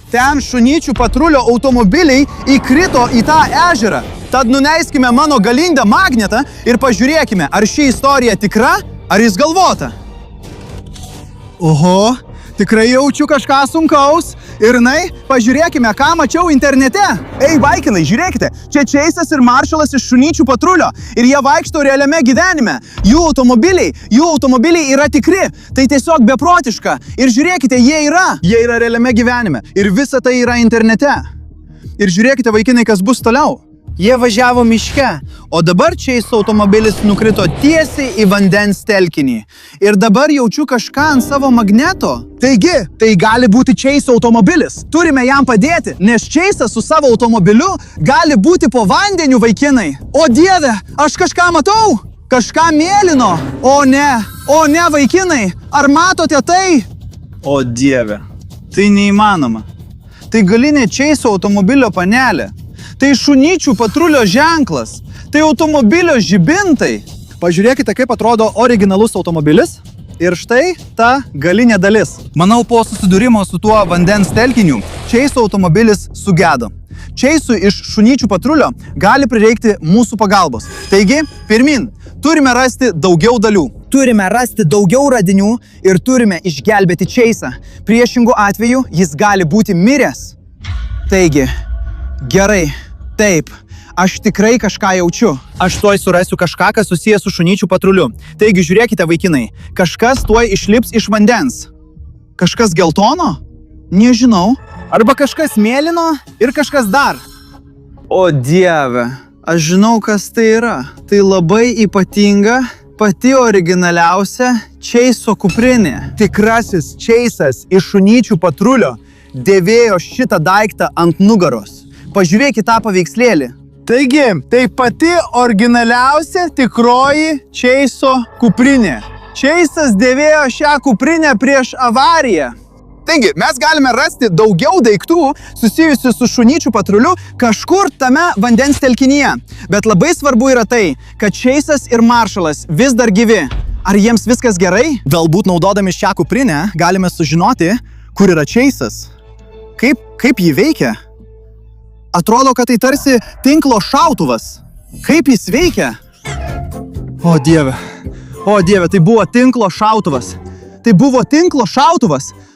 Ten šunyčių patrulio automobiliai įkrito į tą ežerą. Tad nuleiskime mano galingą magnetą ir pažiūrėkime, ar ši istorija tikra, ar jis galvota. Oho, tikrai jaučiu kažką sunkaus. Ir pažiūrėkime, ką mačiau internete. Ei, vaikinai, žiūrėkite, čia Chase'as ir Marshallas iš šunyčių patrulio. Ir jie vaikšto realiame gyvenime. Jų automobiliai yra tikri. Tai tiesiog beprotiška. Ir žiūrėkite, jie yra realiame gyvenime. Ir visa tai yra internete. Ir žiūrėkite, vaikinai, kas bus toliau. Jie važiavo miške, o dabar Chase automobilis nukrito tiesiai į vandens telkinį. Ir dabar jaučiu kažką ant savo magneto. Taigi, tai gali būti Chase automobilis. Turime jam padėti, nes Chase'as su savo automobiliu gali būti po vandeniu, vaikinai. O Dieve, aš kažką matau? Kažką mėlyno. O ne, vaikinai, ar matote tai? O Dieve, tai neįmanoma. Tai galinė Chase automobilio panelė. Tai šunyčių patrulio ženklas. Tai automobilio žibintai. Pažiūrėkite, kaip atrodo originalus automobilis. Ir štai ta galinė dalis. Manau, po susidūrimo su tuo vandens telkiniu, Chase automobilis sugedo. Chase'ui iš šunyčių patrulio gali prireikti mūsų pagalbos. Taigi, pirmin, turime rasti daugiau dalių. Turime rasti daugiau radinių ir turime išgelbėti Chase'ą. Priešingų atveju jis gali būti miręs. Taigi, gerai. Taip, aš tikrai kažką jaučiu. Aš tuoj surasiu kažką, kas susijęs su šunyčių patruliu. Taigi, žiūrėkite, vaikinai, kažkas tuoj išlips iš vandens. Kažkas geltono? Nežinau. Arba kažkas mėlyno ir kažkas dar. O Dieve, aš žinau, kas tai yra. Tai labai ypatinga, pati originaliausia Chase'o kuprinė. Tikrasis Chase'as iš šunyčių patrulio dėvėjo šitą daiktą ant nugaros. Pažiūrėkit tą paveikslėlį. Taigi, tai pati originaliausia tikroji Chase'o kuprinė. Chase'as dėvėjo šią kuprinę prieš avariją. Taigi, mes galime rasti daugiau daiktų susijusių su šunyčių patruliu kažkur tame vandens telkinyje. Bet labai svarbu yra tai, kad Chase'as ir Marshallas vis dar gyvi. Ar jiems viskas gerai? Galbūt naudodami šią kuprinę galime sužinoti, kur yra Chase'as. Kaip jį veikia? Atrodo, kad tai tarsi tinklo šautuvas. Kaip jis veikia? O Dieve, tai buvo tinklo šautuvas.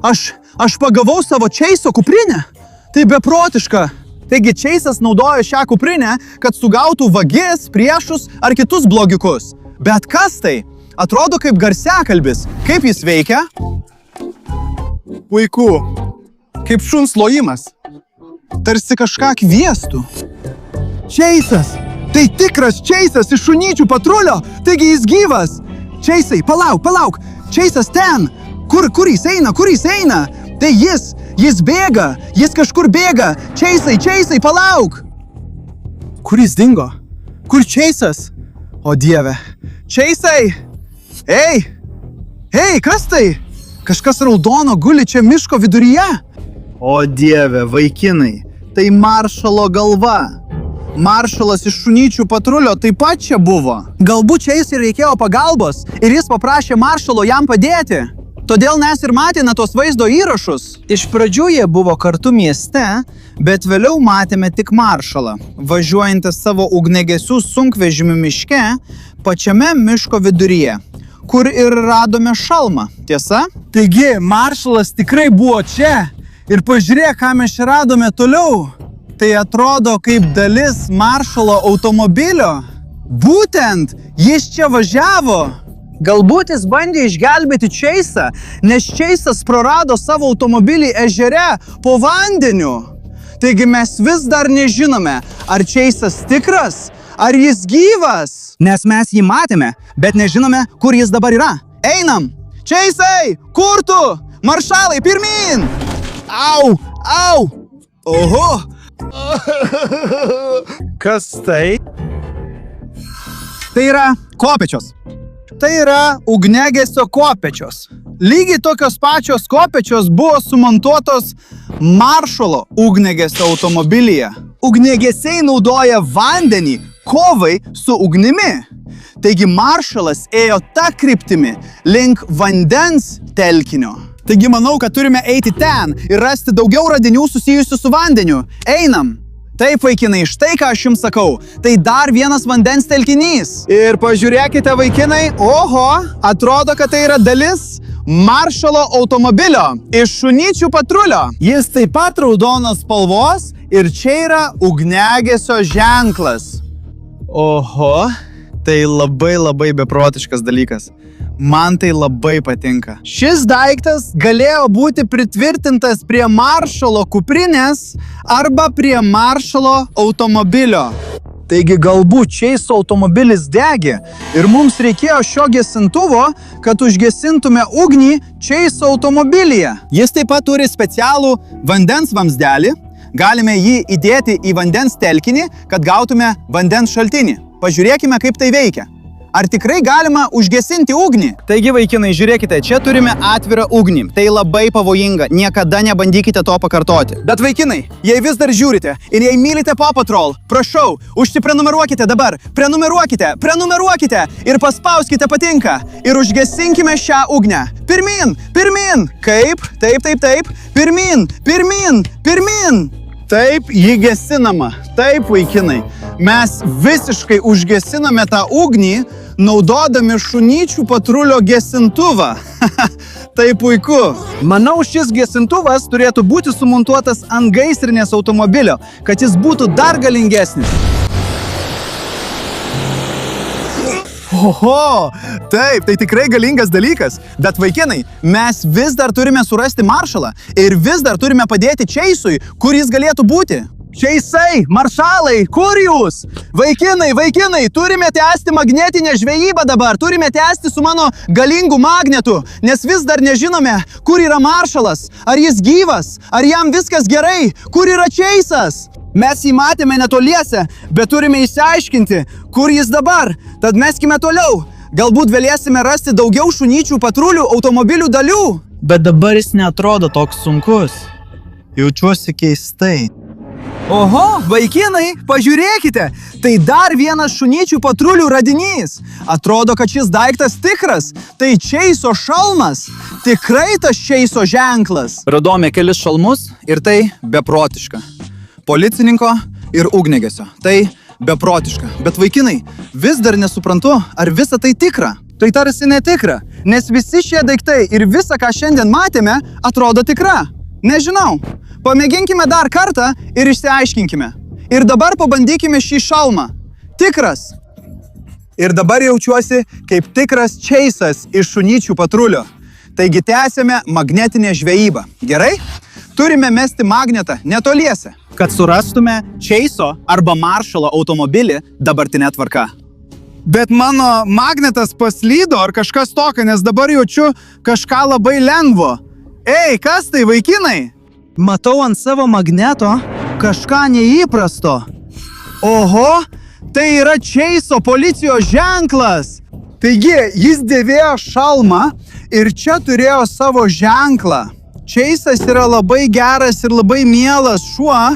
Aš pagavau savo Chase'o kuprinę. Tai beprotiška. Taigi Chase'as naudojo šią kuprinę, kad sugautų vagis, priešus ar kitus blogiukus. Bet kas tai? Atrodo kaip garsiakalbis. Kaip jis veikia? Puiku. Kaip šuns lojimas. Tarsi kažką kviestų. Chase'as! Tai tikras Chase'as iš šunyčių patrulio! Taigi jis gyvas! Chase'ai, palauk! Chase'as ten! Kur jis eina? Tai jis bėga! Jis kažkur bėga! Chase'ai, palauk! Kur jis dingo? Kur Chase'as? O Dieve! Chase'ai! Ei, kas tai? Kažkas raudono guli čia miško viduryje? O Dieve, vaikinai, tai Marshalo galva. Marshallas iš šunyčių patrulio taip pat čia buvo. Galbūt Chase'ui reikėjo pagalbos ir jis paprašė Marshalo jam padėti. Todėl mes ir matėme tos vaizdo įrašus. Iš pradžių jie buvo kartu mieste, bet vėliau matėme tik Marshallą, važiuojantį savo ugniagesių sunkvežimių miške, pačiame miško viduryje, kur ir radome šalmą, tiesa? Taigi, Marshallas tikrai buvo čia. Ir pažiūrėk, ką mes čia radome toliau. Tai atrodo kaip dalis Marshallo automobilio. Būtent, jis čia važiavo. Galbūt jis bandė išgelbėti Chase'ą, nes Chase'as prarado savo automobilį ežere po vandeniu. Taigi mes vis dar nežinome, ar Chase'as tikras, ar jis gyvas. Nes mes jį matėme, bet nežinome, kur jis dabar yra. Einam! Chase'ai, kur tu? Maršalai, pirmyn! Au! Oho! Kas tai? Tai yra kopečios. Tai yra ugniagesio kopečios. Lygiai tokios pačios kopečios buvo sumontuotos Marshallo ugniagesio automobilyje. Ugniagesiai naudoja vandenį kovai su ugnimi. Taigi Marshallas ėjo ta kryptimi link vandens telkinio. Taigi manau, kad turime eiti ten ir rasti daugiau radinių susijusių su vandeniu. Einam. Taip, vaikinai, štai ką aš jums sakau. Tai dar vienas vandens telkinys. Ir pažiūrėkite, vaikinai, oho, atrodo, kad tai yra dalis Maršalo automobilio iš šunyčių patrulio. Jis taip pat raudonos spalvos ir čia yra ugniagesio ženklas. Oho, tai labai beprotiškas dalykas. Man tai labai patinka. Šis daiktas galėjo būti pritvirtintas prie Maršalo kuprinės arba prie Maršalo automobilio. Taigi galbūt Chase automobilis degė ir mums reikėjo šio gesintuvo, kad užgesintume ugnį Chase automobilyje. Jis taip pat turi specialų vandens vamzdelį. Galime jį įdėti į vandens telkinį, kad gautume vandens šaltinį. Pažiūrėkime, kaip tai veikia. Ar tikrai galima užgesinti ugnį? Taigi, vaikinai, žiūrėkite, čia turime atvirą ugnį. Tai labai pavojinga, niekada nebandykite to pakartoti. Bet vaikinai, jei vis dar žiūrite ir jei mylite Paw Patrol, prašau, užsiprenumeruokite dabar, prenumeruokite ir paspauskite patinka ir užgesinkime šią ugnę. Pirmin! Kaip? Taip. Pirmin! Taip, jį gesinama. Taip, vaikinai. Mes visiškai užgesiname tą ugnį, naudodami šunyčių patrulio gesintuvą. Tai puiku. Manau, šis gesintuvas turėtų būti sumontuotas ant gaisrinės automobilio, kad jis būtų dar galingesnis. Oho, taip, tai tikrai galingas dalykas. Bet vaikinai, mes vis dar turime surasti Maršalą ir vis dar turime padėti Chase'ui, kur jis galėtų būti. Chase'ai, maršalai, kur jūs? Vaikinai, turime tęsti magnetinę žvejybą dabar, turime tęsti su mano galingu magnetu, nes vis dar nežinome, kur yra Maršalas, ar jis gyvas, ar jam viskas gerai, kur yra Chase'as. Mes jį matėme netoliese, bet turime išsiaiškinti, kur jis dabar, tad meskime toliau. Galbūt galėsime rasti daugiau šunyčių patrulių automobilių dalių. Bet dabar jis neatrodo toks sunkus. Jaučiuosi keistai. Oho, vaikinai, pažiūrėkite, tai dar vienas šunyčių patrulių radinys. Atrodo, kad šis daiktas tikras, tai Chase'o šalmas, tikrai tas Chase'o ženklas. Radome kelis šalmus ir tai beprotiška. Policininko ir ugniagesio, tai beprotiška. Bet vaikinai, vis dar nesuprantu, ar visa tai tikra. Tai tarsi netikra, nes visi šie daiktai ir visa, ką šiandien matėme, atrodo tikra. Nežinau. Pamėginkime dar kartą ir išsiaiškinkime. Ir dabar pabandykime šį šalmą. Tikras. Ir dabar jaučiuosi kaip tikras Chase'as iš šunyčių patrulio. Taigi tęsėme magnetinę žvejybą. Gerai? Turime mesti magnetą netoliese, kad surastume Chase'o arba Maršalo automobilį dabartinę tvarką. Bet mano magnetas paslydo ar kažkas tokio, nes dabar jaučiu kažką labai lengvo. Ei, kas tai, vaikinai? Matau ant savo magneto kažką neįprasto. Oho, tai yra Chase'o policijos ženklas. Taigi, jis dėvėjo šalmą ir čia turėjo savo ženklą. Chase'as yra labai geras ir labai mielas šuo.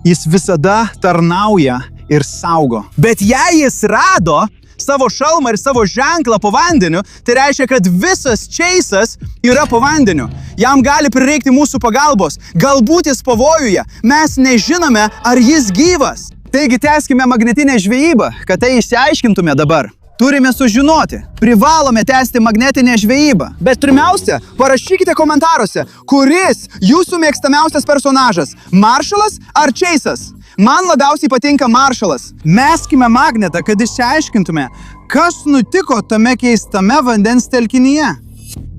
Jis visada tarnauja ir saugo. Bet jei jis rado savo šalmą ir savo ženklą po vandeniu, tai reiškia, kad visas Chase'as yra po vandeniu. Jam gali prireikti mūsų pagalbos. Galbūt jis pavojuje. Mes nežinome, ar jis gyvas. Taigi tęskime magnetinę žvejybą, kad tai išsiaiškintume dabar. Turime sužinoti. Privalome tęsti magnetinę žvejybą. Bet pirmiausia, parašykite komentaruose, kuris jūsų mėgstamiausias personažas – Maršalas ar Chase'as? Man labiausiai patinka Maršalas. Meskime magnetą, kad išsiaiškintume, kas nutiko tame keistame vandens telkinyje.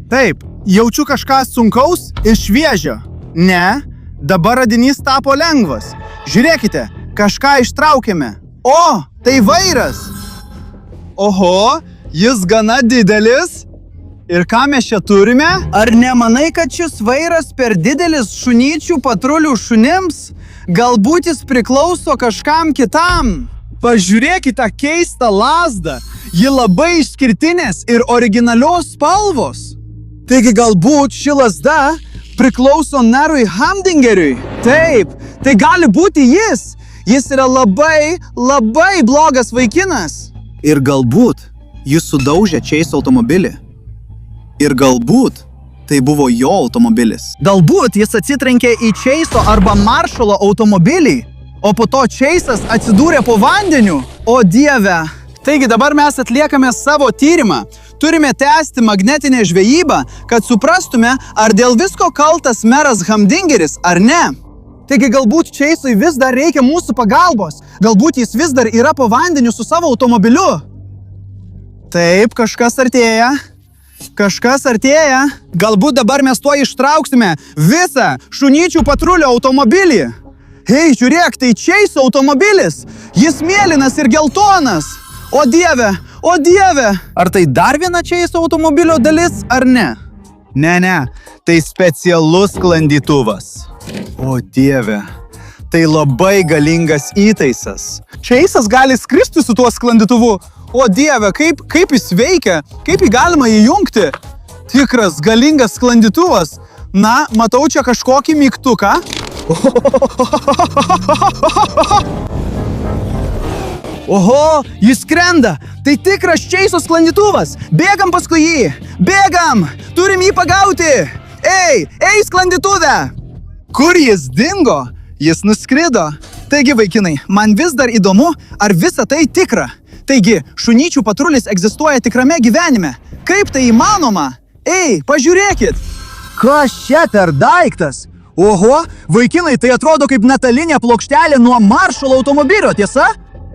Taip, jaučiu kažką sunkaus ir šviežio. Ne, dabar radinys tapo lengvas. Žiūrėkite, kažką ištraukėme. O, tai vairas. Oho, jis gana didelis. Ir ką mes čia turime? Ar nemanai, kad šis vairas per didelis šunyčių patrulių šunims? Galbūt jis priklauso kažkam kitam? Pažiūrėkite keistą lazdą. Ji labai išskirtinės ir originalios spalvos. Taigi galbūt ši lazda priklauso Narui Hamdingeriui. Taip, tai gali būti jis. Jis yra labai blogas vaikinas. Ir galbūt jis sudaužė Chase automobilį. Ir galbūt Tai buvo jo automobilis. Galbūt jis atsitrenkė į Chase'o arba Marshall'o automobilį, o po to Chase'as atsidūrė po vandeniu. O dieve. Taigi dabar mes atliekame savo tyrimą. Turime tęsti magnetinę žvejybą, kad suprastume, ar dėl visko kaltas meras Hamdingeris ar ne. Taigi galbūt Chase'ui vis dar reikia mūsų pagalbos. Galbūt jis vis dar yra po vandeniu su savo automobiliu. Taip, kažkas artėja. Kažkas artėja. Galbūt dabar mes tuo ištrauksime visą šunyčių patrulio automobilį. Hei, žiūrėk, tai Chase'o automobilis. Jis mėlynas ir geltonas. O dieve, o dieve. Ar tai dar viena Chase'o automobilio dalis, ar ne? Ne, tai specialus sklandytuvas. O dieve, tai labai galingas įtaisas. Chase'as gali skristi su tuo sklandytuvu. O dieve, kaip jis veikia, kaip jį galima įjungti. Tikras galingas sklandytuvas. Na, matau čia kažkokį mygtuką. Oho, jis skrenda. Tai tikras Chase'o sklandytuvas. Bėgam paskui jį. Bėgam. Turim jį pagauti. Ei, sklandytuve. Kur jis dingo? Jis nuskrido. Taigi, vaikinai, man vis dar įdomu, ar visa tai tikra. Taigi, šunyčių patrulis egzistuoja tikrame gyvenime. Kaip tai įmanoma? Ei, pažiūrėkit. Kas čia per daiktas? Oho, vaikinai, tai atrodo kaip metalinė plokštelė nuo Marshall automobilio, tiesa?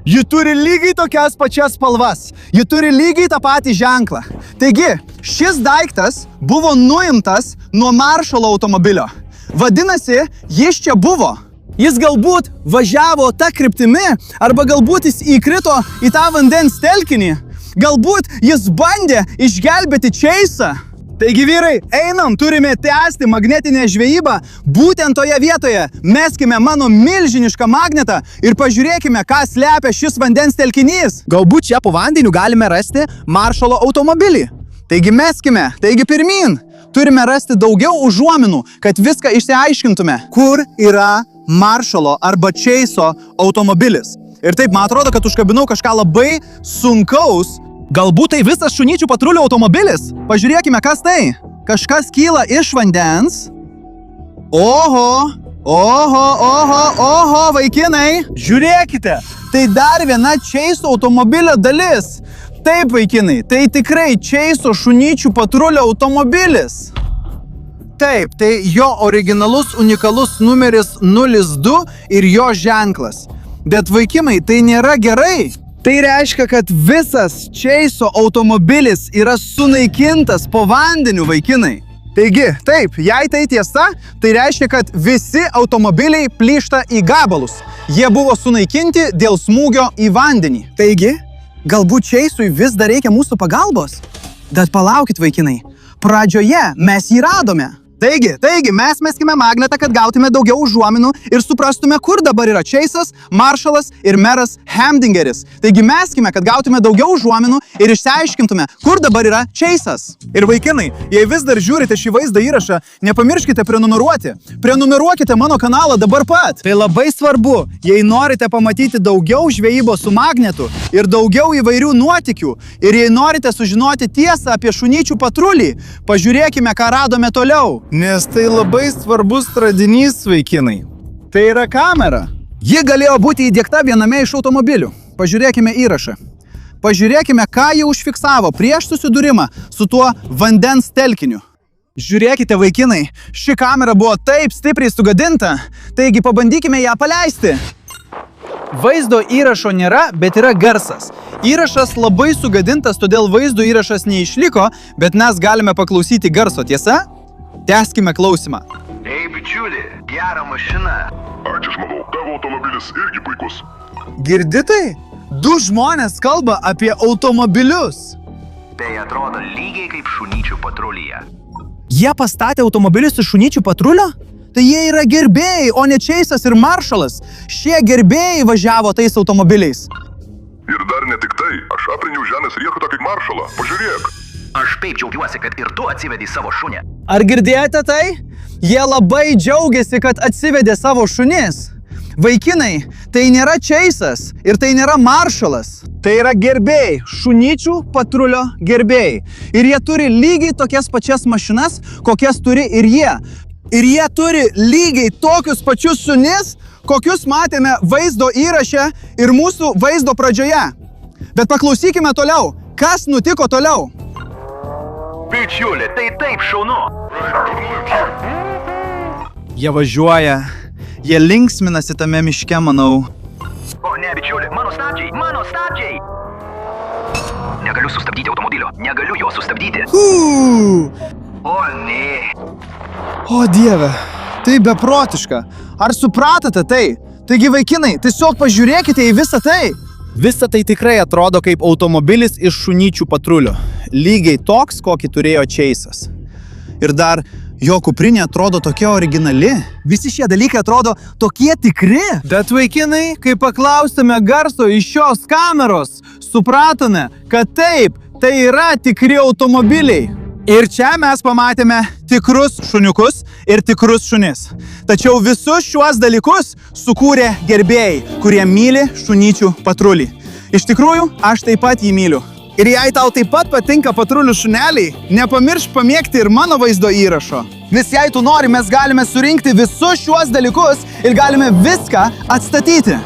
Ji turi lygiai tokias pačias spalvas. Ji turi lygiai tą patį ženklą. Taigi, šis daiktas buvo nuimtas nuo Marshall automobilio. Vadinasi, jis čia buvo. Jis galbūt važiavo tą kryptimi, arba galbūt jis įkrito į tą vandens telkinį. Galbūt jis bandė išgelbėti Chase'ą. Taigi, vyrai, einam, turime tęsti magnetinę žvejybą būtent toje vietoje. Meskime mano milžinišką magnetą ir pažiūrėkime, ką slepia šis vandens telkinys. Galbūt čia po vandeniu galime rasti Marshall'o automobilį. Taigi meskime, taigi pirmyn. Turime rasti daugiau užuominų, kad viską išsiaiškintume. Kur yra Marshall'o arba Chase'o automobilis? Ir taip, man atrodo, kad užkabinau kažką labai sunkaus. Galbūt tai visas šunyčių patrulio automobilis? Pažiūrėkime, kas tai. Kažkas kyla iš vandens. Oho, vaikinai. Žiūrėkite, tai dar viena Chase'o automobilio dalis. Taip, vaikinai, tai tikrai Chase'o šunyčių patrulio automobilis. Taip, tai jo originalus unikalus numeris 02 ir jo ženklas. Bet vaikinai, tai nėra gerai. Tai reiškia, kad visas Chase'o automobilis yra sunaikintas po vandeniu, vaikinai. Taigi, taip, jei tai tiesa, tai reiškia, kad visi automobiliai plyšta į gabalus. Jie buvo sunaikinti dėl smūgio į vandenį. Taigi, galbūt Chase'ui vis dar reikia mūsų pagalbos? Bet palaukit, vaikinai, pradžioje mes jį radome. Taigi, mes meskime magnetą, kad gautume daugiau užuominų ir suprastume, kur dabar yra Chase'as, Marshall'as ir meras Hamdingeris. Taigi meskime, kad gautume daugiau užuominų ir išsiaiškintume, kur dabar yra Chase'as. Ir vaikinai, jei vis dar žiūrite šį vaizdą įrašą, nepamirškite prenumeruoti. Prenumeruokite mano kanalą dabar pat. Tai labai svarbu, jei norite pamatyti daugiau žvejybos su magnetu ir daugiau įvairių nuotykių. Ir jei norite sužinoti tiesą apie šunyčių patrulį, pažiūrėkime, ką radome toliau. Nes tai labai svarbus radinys, vaikinai. Tai yra kamera. Ji galėjo būti įdiegta viename iš automobilių. Pažiūrėkime įrašą. Pažiūrėkime, ką jie užfiksavo prieš susidūrimą su tuo vandens telkiniu. Žiūrėkite, vaikinai, ši kamera buvo taip stipriai sugadinta, taigi pabandykime ją paleisti. Vaizdo įrašo nėra, bet yra garsas. Įrašas labai sugadintas, todėl vaizdo įrašas neišliko, bet mes galime paklausyti garso, tiesa? Tęskime klausimą. Ei, bičiuli, gera mašina. Ačiū, aš manau, tavo automobilis irgi puikus. Girdi tai? Du žmonės kalba apie automobilius. Tai atrodo lygiai kaip šunyčių patrulyje. Jie pastatė automobilius iš šunyčių patrulio? Tai jie yra gerbėjai, o ne Chase'as ir Marshall'as. Šie gerbėjai važiavo tais automobiliais. Ir dar ne tik tai, aš aprengiau žemės riešutą kaip Marshallą. Pažiūrėk. Aš taip džiaugiuosi, kad ir tu atsivedai savo šunį. Ar girdėjote tai? Jie labai džiaugiasi, kad atsivedė savo šunis. Vaikinai, Tai nėra Chase'as ir tai nėra Marshallas. Tai yra gerbėjai, šunyčių patrulio gerbėjai. Ir jie turi lygiai tokias pačias mašinas, kokias turi ir jie. Ir jie turi lygiai tokius pačius šunis, kokius matėme vaizdo įraše ir mūsų vaizdo pradžioje. Bet paklausykime toliau, kas nutiko toliau. Bičiuli, tai taip šaunu. Jie važiuoja, jie linksminasi tame miške, manau. O ne, bičiuli, mano stabdžiai, mano stabdžiai. Negaliu sustabdyti automobilio, negaliu jo sustabdyti. O ne. O Dieve, tai beprotiška. Ar supratote tai? Taigi vaikinai, tiesiog pažiūrėkite į visą tai. Visa tai tikrai atrodo kaip automobilis iš šunyčių patrulio. Lygiai toks, kokį turėjo Chase'as. Ir dar jo kuprinė atrodo tokia originali. Visi šie dalykai atrodo tokie tikri. Bet vaikinai, kai paklausėme garso iš šios kameros, supratome, kad taip, tai yra tikri automobiliai. Ir čia mes pamatėme tikrus šuniukus ir tikrus šunis. Tačiau visus šiuos dalykus sukūrė gerbėjai, kurie myli šunyčių patrulį. Iš tikrųjų, aš taip pat jį myliu. Ir jei tau taip pat patinka patrulių šuneliai, nepamiršk pamėgti ir mano vaizdo įrašo. Nes jei tu nori, mes galime surinkti visus šiuos dalykus ir galime viską atstatyti.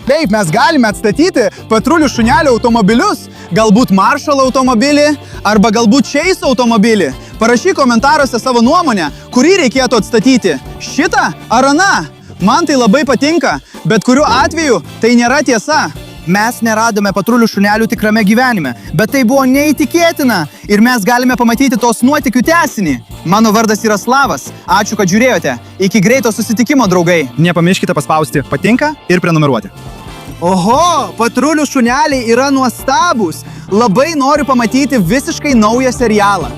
Taip, mes galime atstatyti patrulių šunelių automobilius, galbūt Marshall automobilį arba galbūt Chase automobilį. Parašyk komentaruose savo nuomonę, kurį reikėtų atstatyti. Šitą ar aną? Man tai labai patinka, bet kuriuo atveju tai nėra tiesa. Mes neradome patrulių šunelių tikrame gyvenime, bet tai buvo neįtikėtina ir mes galime pamatyti tos nuotykių tęsinį. Mano vardas yra Slavas. Ačiū, kad žiūrėjote. Iki greito susitikimo, draugai. Nepamirškite paspausti patinka ir prenumeruoti. Oho, patrulių šuneliai yra nuostabūs. Labai noriu pamatyti visiškai naują serialą.